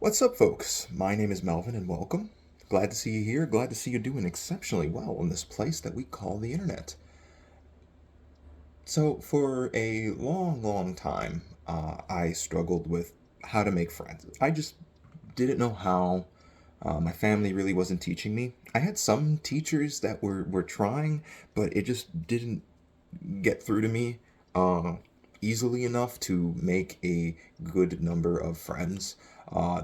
What's up, folks? My name is Melvin, and welcome. Glad to see you here. Glad to see you doing exceptionally well on this place that we call the internet. So, for a long, long time, I struggled with how to make friends. I just didn't know how. My family really wasn't teaching me. I had some teachers that were trying, but it just didn't get through to me uh, easily enough to make a good number of friends.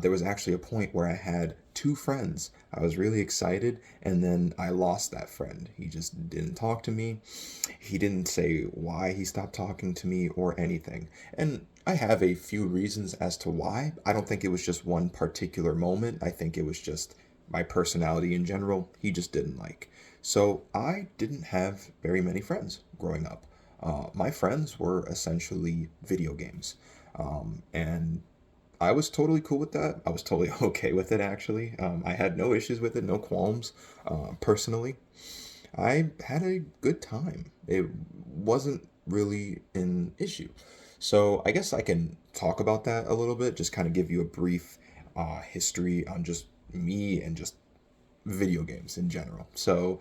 There was actually a point where I had two friends. I was really excited, and then I lost that friend. He just didn't talk to me. He didn't say why he stopped talking to me or anything. And I have a few reasons as to why. I don't think it was just one particular moment. I think it was just my personality in general. He just didn't like. So I didn't have very many friends growing up. My friends were essentially video games. And I was totally cool with that. I was totally okay with it, actually. I had no issues with it, no qualms, personally. I had a good time. It wasn't really an issue. So I guess I can talk about that a little bit, just kind of give you a brief history on just me and just video games in general. So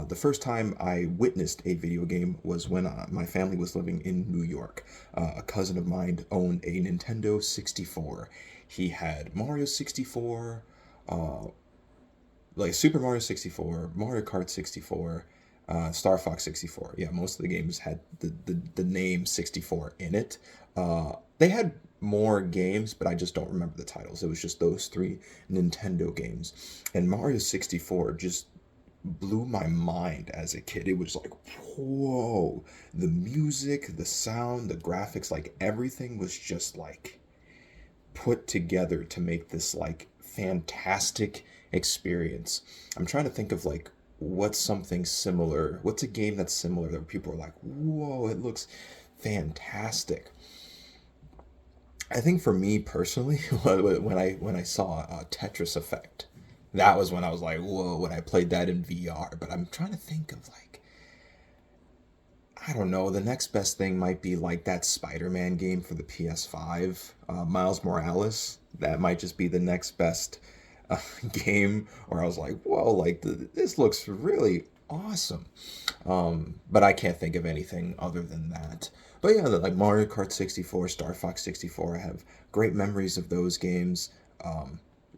the first time I witnessed a video game was when my family was living in New York. A cousin of mine owned a Nintendo 64. He had Mario 64, uh, like Super Mario 64, Mario Kart 64, Star Fox 64. Yeah, most of the games had the name 64 in it. They had more games, but I just don't remember the titles. It was just those three Nintendo games. And Mario 64 just blew my mind as a kid. It was like, whoa, the music, the sound, the graphics, like everything was just like put together to make this like fantastic experience. I'm trying to think of like what's something similar. What's a game that's similar that people are like, "Whoa, it looks fantastic." I think for me personally, when I saw Tetris Effect, that was when I was like, "Whoa!" When I played that in VR. But I'm trying to think of like I don't know. The next best thing might be like that Spider-Man game for the PS5, Miles Morales. That might just be the next best uh, game where I was like, whoa, like this looks really awesome. But I can't think of anything other than that. But yeah, like Mario Kart 64, Star Fox 64, I have great memories of those games.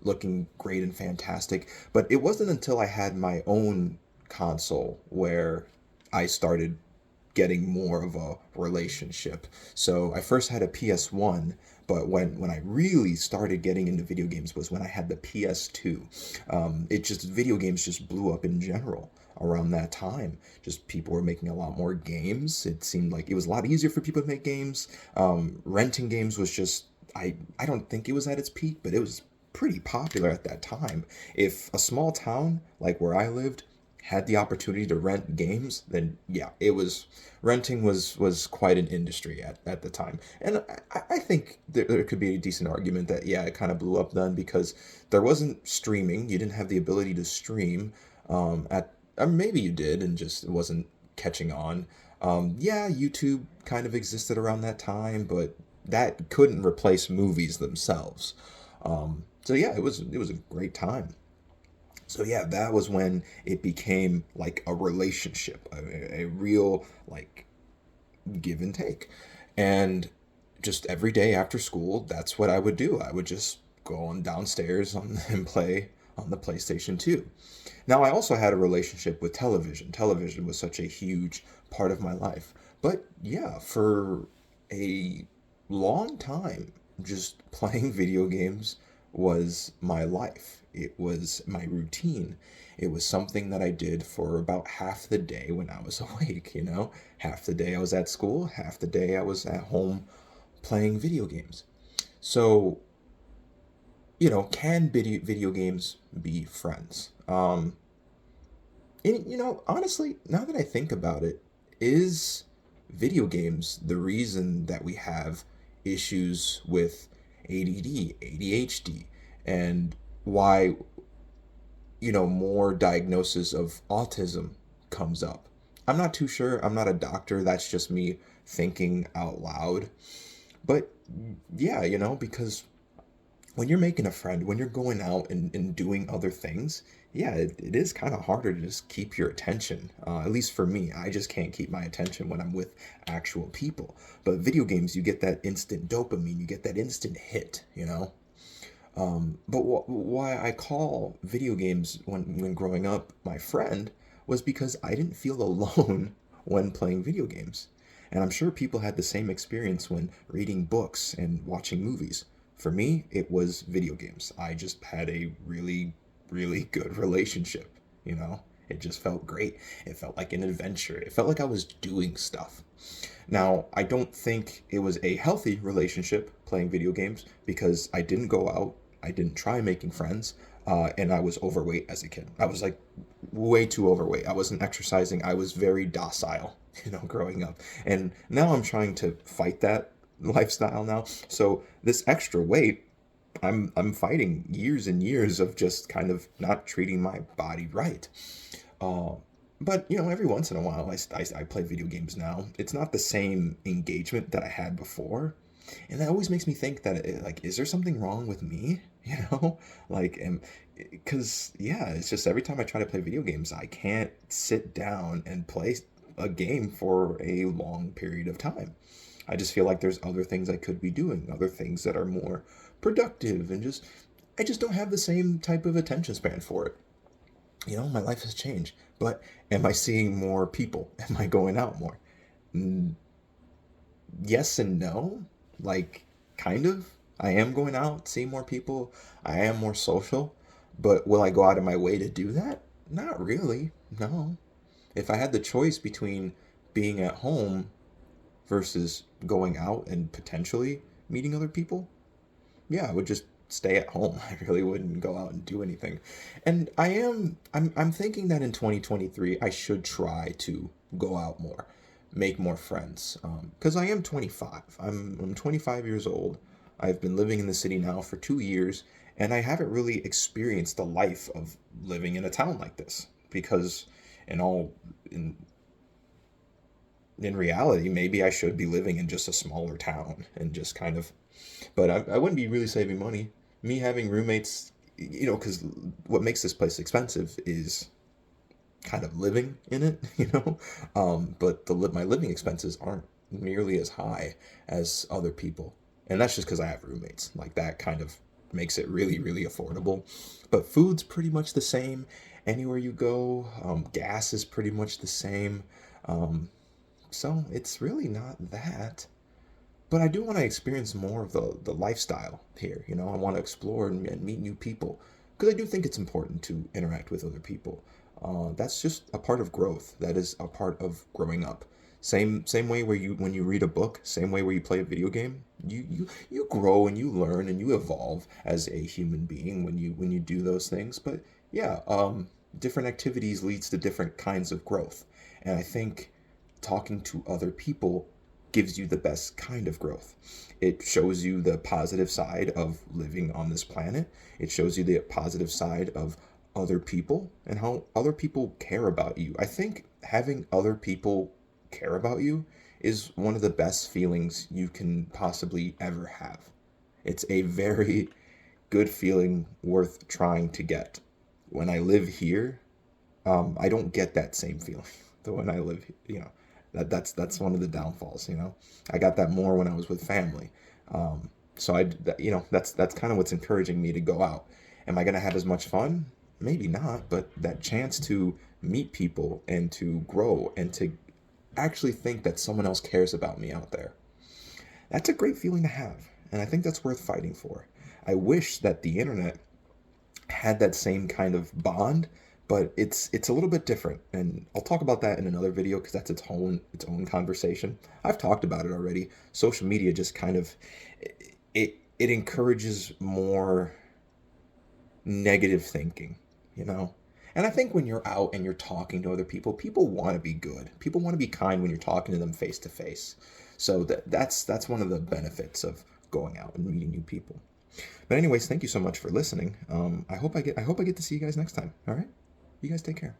Looking great and fantastic. But it wasn't until I had my own console where I started getting more of a relationship. So I first had a PS1, but when I really started getting into video games was when I had the PS2. It just video games just blew up in general around that time. Just people were making a lot more games. It seemed like it was a lot easier for people to make games. Renting games was just I don't think it was at its peak, but it was pretty popular at that time. If a small town like where I lived had the opportunity to rent games, then yeah, it was renting was quite an industry at the time. And I think there could be a decent argument that yeah, it kind of blew up then because there wasn't streaming. You didn't have the ability to stream at or maybe you did and just it wasn't catching on. Yeah, YouTube kind of existed around that time, but that couldn't replace movies themselves. So yeah, it was a great time. So yeah, that was when it became like a relationship, a real like give and take. And just every day after school, that's what I would do. I would just go on downstairs and play on the PlayStation 2. Now, I also had a relationship with television. Television was such a huge part of my life. But yeah, for a long time, just playing video games was my life. It was my routine. It was something that I did for about half the day when I was awake. Half the day I was at school, half the day I was at home playing video games. So, can video games be friends? And honestly, now that I think about it, is video games the reason that we have issues with ADD, ADHD, and why, more diagnosis of autism comes up? I'm not too sure. I'm not a doctor. That's just me thinking out loud. But yeah, because when you're making a friend, when you're going out and doing other things, yeah, it is kind of harder to just keep your attention. At least for me, I just can't keep my attention when I'm with actual people. But video games, you get that instant dopamine, you get that instant hit, you know? But why I call video games when growing up my friend was because I didn't feel alone when playing video games. And I'm sure people had the same experience when reading books and watching movies. For me, it was video games. I just had a really, really good relationship, you know? It just felt great. It felt like an adventure. It felt like I was doing stuff. Now, I don't think it was a healthy relationship playing video games because I didn't go out, I didn't try making friends, and I was overweight as a kid. I was like way too overweight. I wasn't exercising. I was very docile, growing up. And now I'm trying to fight that lifestyle now. So this extra weight, I'm fighting years and years of just kind of not treating my body right. Uh, but every once in a while, I play video games now. It's not the same engagement that I had before, and that always makes me think that like, is there something wrong with me? Like, and because yeah, it's just every time I try to play video games, I can't sit down and play a game for a long period of time. I just feel like there's other things I could be doing, other things that are more productive, and just I just don't have the same type of attention span for it. My life has changed. But am I seeing more people? Am I going out more? Mm, yes and no. Like, kind of. I am going out, seeing more people. I am more social. But will I go out of my way to do that? Not really. No. If I had the choice between being at home versus going out and potentially meeting other people, yeah, I would just stay at home. I really wouldn't go out and do anything. And I'm thinking that in 2023 I should try to go out more, make more friends. Because I am 25. I'm 25 years old. I've been living in the city now for 2 years, and I haven't really experienced the life of living in a town like this. Because in all in reality, maybe I should be living in just a smaller town and just kind of, but I wouldn't be really saving money. Me having roommates, because what makes this place expensive is kind of living in it, but my living expenses aren't nearly as high as other people. And that's just because I have roommates. Like that kind of makes it really, really affordable. But food's pretty much the same anywhere you go. Gas is pretty much the same. Um, so it's really not that. But I do want to experience more of the lifestyle here. I want to explore and meet new people because I do think it's important to interact with other people. That's just a part of growth. That is a part of growing up. Same way where when you read a book, same way where you play a video game, you grow and you learn and you evolve as a human being when you do those things. But yeah, different activities leads to different kinds of growth, and I think talking to other people gives you the best kind of growth. It shows you the positive side of living on this planet. It shows you the positive side of other people and how other people care about you. I think having other people care about you is one of the best feelings you can possibly ever have. It's a very good feeling worth trying to get. When I live here, I don't get that same feeling. The when I live, that's one of the downfalls. I got that more when I was with family. So that's kind of what's encouraging me to go out. Am I gonna have as much fun? Maybe not, but that chance to meet people and to grow and to actually think that someone else cares about me out there. That's a great feeling to have, and I think that's worth fighting for. I wish that the internet had that same kind of bond, but it's a little bit different, and I'll talk about that in another video because that's its own conversation. I've talked about it already. Social media just kind of it encourages more negative thinking, you know. And I think when you're out and you're talking to other people, people want to be good. People want to be kind when you're talking to them face to face. So that's one of the benefits of going out and meeting new people. But anyways, thank you so much for listening. I hope I get to see you guys next time. All right, you guys take care.